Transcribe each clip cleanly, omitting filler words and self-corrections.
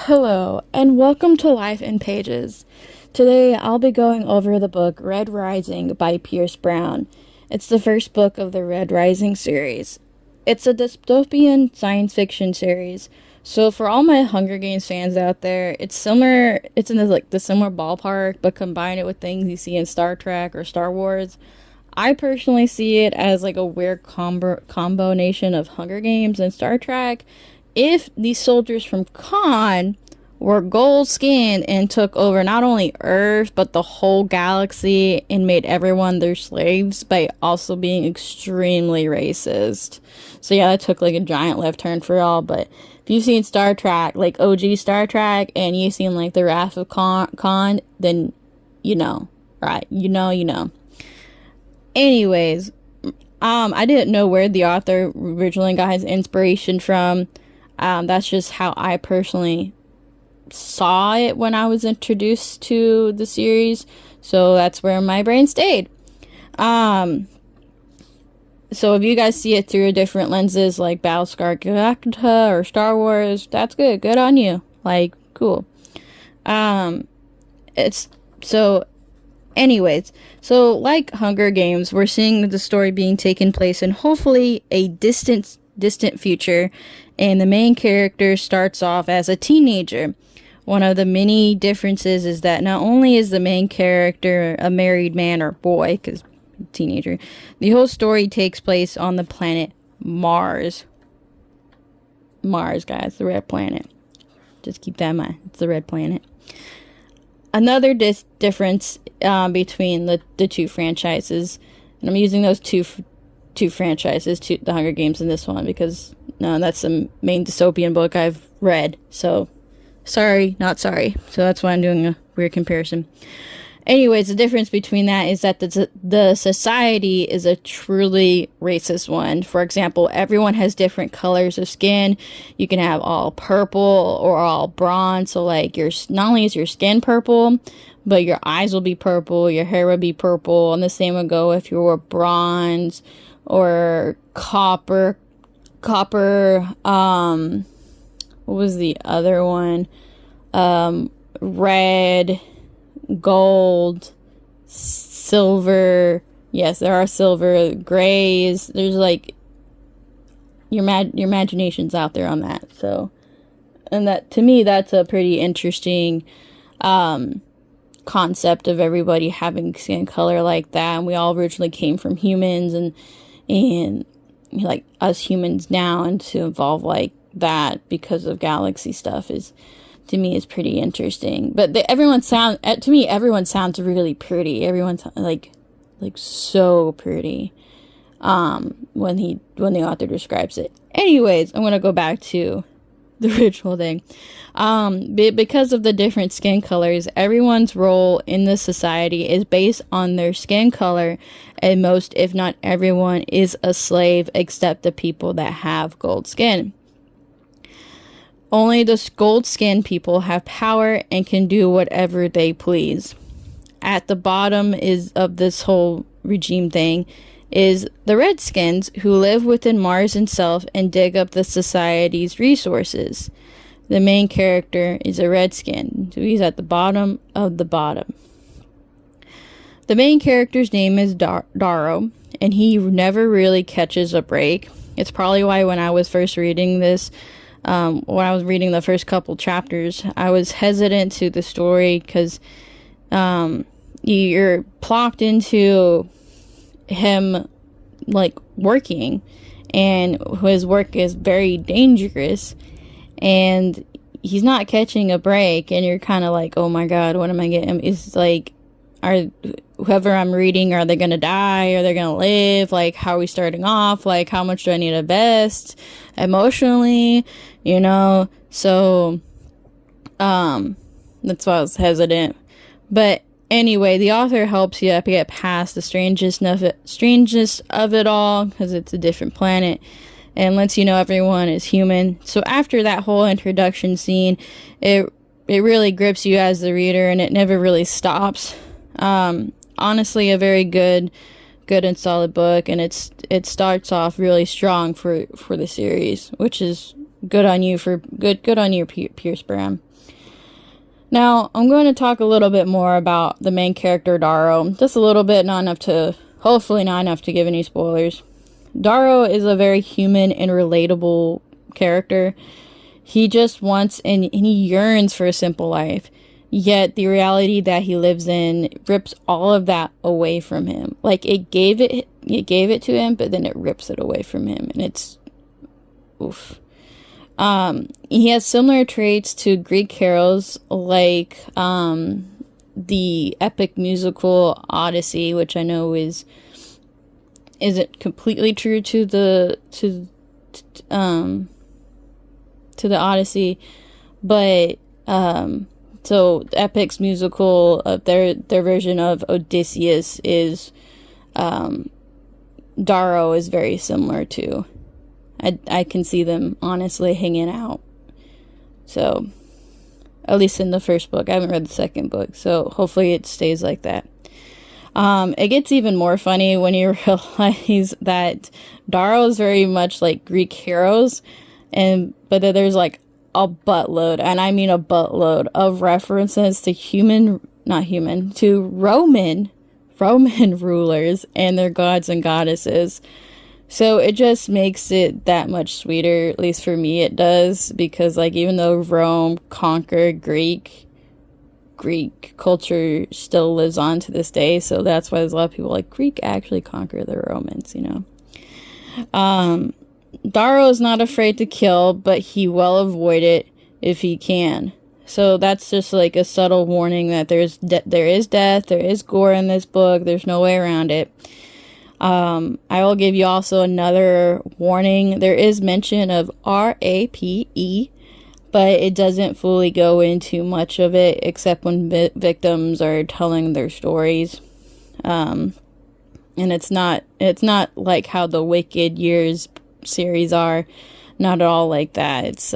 Hello, and welcome to Life in Pages. Today I'll be going over the book Red Rising by Pierce Brown. It's the first book of the Red Rising series. It's a dystopian science fiction series, so for all my Hunger Games fans out there, it's similar. It's in the similar ballpark, but combine it with things you see in Star Trek or Star Wars. I personally see it as like a weird combination of Hunger Games and Star Trek. If these soldiers from Khan were gold skinned and took over not only Earth but the whole galaxy and made everyone their slaves by also being extremely racist. So yeah, that took like a giant left turn for y'all, but if you've seen Star Trek, like OG Star Trek, and you've seen like the Wrath of Khan, then you know, right? You know. Anyways, I didn't know where the author originally got his inspiration from. That's just how I personally saw it when I was introduced to the series. So that's where my brain stayed. So if you guys see it through different lenses like Battlestar Galactica or Star Wars, that's good. Good on you. Like, cool. It's so anyways, so like Hunger Games, we're seeing the story being taken place in hopefully a distant future, and the main character starts off as a teenager. One of the many differences is that not only is the main character a married man or boy, because teenager, the whole story takes place on the planet Mars. Mars, guys, the red planet. Just keep that in mind. It's the red planet. Another difference between the two franchises, and I'm using those two franchises, the Hunger Games and this one, because that's the main dystopian book I've read. So, sorry, not sorry. So that's why I'm doing a weird comparison. Anyways, the difference between that is that the society is a truly racist one. For example, everyone has different colors of skin. You can have all purple or all bronze. So like not only is your skin purple, but your eyes will be purple, your hair will be purple, and the same would go if you were bronze or copper, what was the other one? Red, gold, silver. Yes, there are silver, grays. There's like your imagination's out there on that. So, and that, to me, that's a pretty interesting concept of everybody having skin color like that. And we all originally came from humans, and like us humans now, and to evolve like that because of galaxy stuff is, to me, is pretty interesting. But everyone sounds really pretty. Everyone's like so pretty when the author describes it. Anyways, I'm gonna go back to the original thing. Because of the different skin colors, everyone's role in the society is based on their skin color, and most, if not everyone, is a slave except the people that have gold skin. Only the gold skin people have power and can do whatever they please. At the bottom of this whole regime thing is the Redskins, who live within Mars itself and dig up the society's resources. The main character is a Redskin, so he's at the bottom of the bottom. The main character's name is Darrow, and he never really catches a break. It's probably why when I was first reading this, when I was reading the first couple chapters, I was hesitant to the story, because you're plopped into him like working, and his work is very dangerous, and he's not catching a break, and you're kind of like, oh my god, what am I getting? It's like, whoever I'm reading, are they gonna die? Are they gonna live? Like, how are we starting off? Like, how much do I need to invest emotionally? So that's why I was hesitant. But anyway, the author helps you get past the strangest of it all, because it's a different planet, and lets you know everyone is human. So after that whole introduction scene, it really grips you as the reader, and it never really stops. Honestly, a very good and solid book, and it starts off really strong for the series, which is good on you for good on you, Pierce Brown. Now, I'm going to talk a little bit more about the main character, Darrow. Just a little bit, hopefully not enough to give any spoilers. Darrow is a very human and relatable character. He just wants and he yearns for a simple life. Yet the reality that he lives in rips all of that away from him. Like it gave it to him, but then it rips it away from him, and it's oof. He has similar traits to Greek heroes like the epic musical Odyssey, which I know isn't completely true to the Odyssey, but so epic's musical, their version of Odysseus is Darrow is very similar to. I can see them honestly hanging out. So, at least in the first book. I haven't read the second book, so hopefully it stays like that. It gets even more funny when you realize that Darrow is very much like Greek heroes, but there's like a buttload, and I mean a buttload of references to Roman rulers and their gods and goddesses. So it just makes it that much sweeter, at least for me it does, because like even though Rome conquered Greek culture still lives on to this day, so that's why there's a lot of people like Greek actually conquered the Romans, Darrow is not afraid to kill, but he will avoid it if he can. So that's just like a subtle warning that there is death, there is gore in this book, there's no way around it. I will give you also another warning. There is mention of rape, but it doesn't fully go into much of it, except when victims are telling their stories. And it's not like how the Wicked Years series are. Not at all like that. It's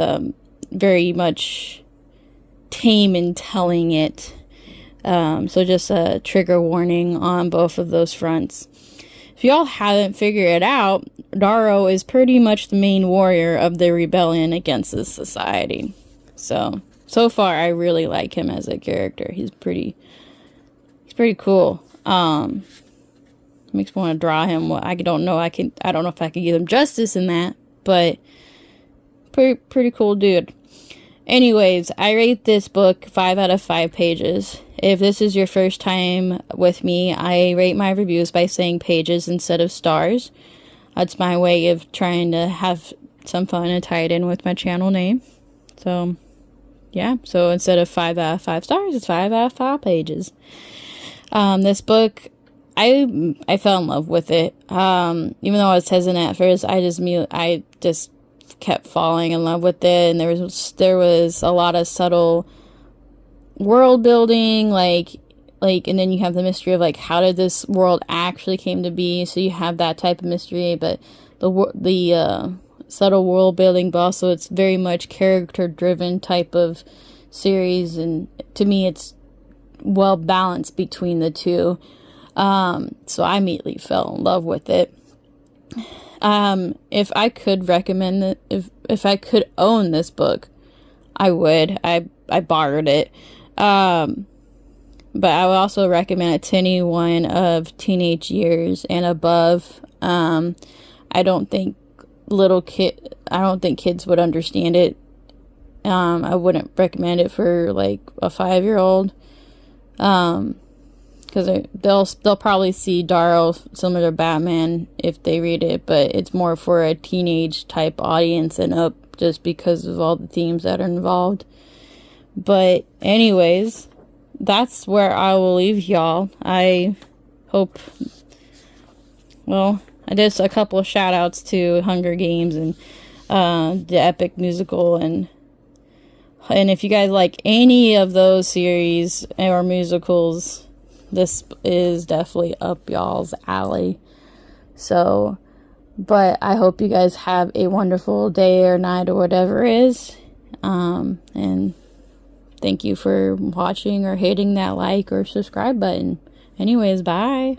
very much tame in telling it. So just a trigger warning on both of those fronts. If y'all haven't figured it out, Darrow is pretty much the main warrior of the rebellion against this society. So far I really like him as a character. He's pretty cool. Makes me want to draw him. Well, I don't know if I can give him justice in that, but pretty cool dude. Anyways, I rate this book 5 out of 5 pages. If this is your first time with me, I rate my reviews by saying pages instead of stars. That's my way of trying to have some fun and tie it in with my channel name. So, yeah. So instead of 5 out of 5 stars, it's 5 out of 5 pages. This book, I fell in love with it. Even though I was hesitant at first, I just kept falling in love with it, and there was a lot of subtle world building, like and then you have the mystery of like how did this world actually came to be, so you have that type of mystery, but the subtle world building, but also it's very much character driven type of series, and to me it's well balanced between the two. So I immediately fell in love with it. If I could recommend it, if I could own this book, I would. I borrowed it. But I would also recommend it to anyone of teenage years and above. I don't think kids would understand it. I wouldn't recommend it for like a 5-year-old. Because they'll probably see Darrow similar to Batman if they read it, but it's more for a teenage type audience and up, just because of all the themes that are involved. But anyways, that's where I will leave y'all. I hope, well, I did a couple of shout outs to Hunger Games and the epic musical, and if you guys like any of those series or musicals, this is definitely up y'all's alley. So, but I hope you guys have a wonderful day or night or whatever it is. And thank you for watching or hitting that like or subscribe button. Anyways, bye.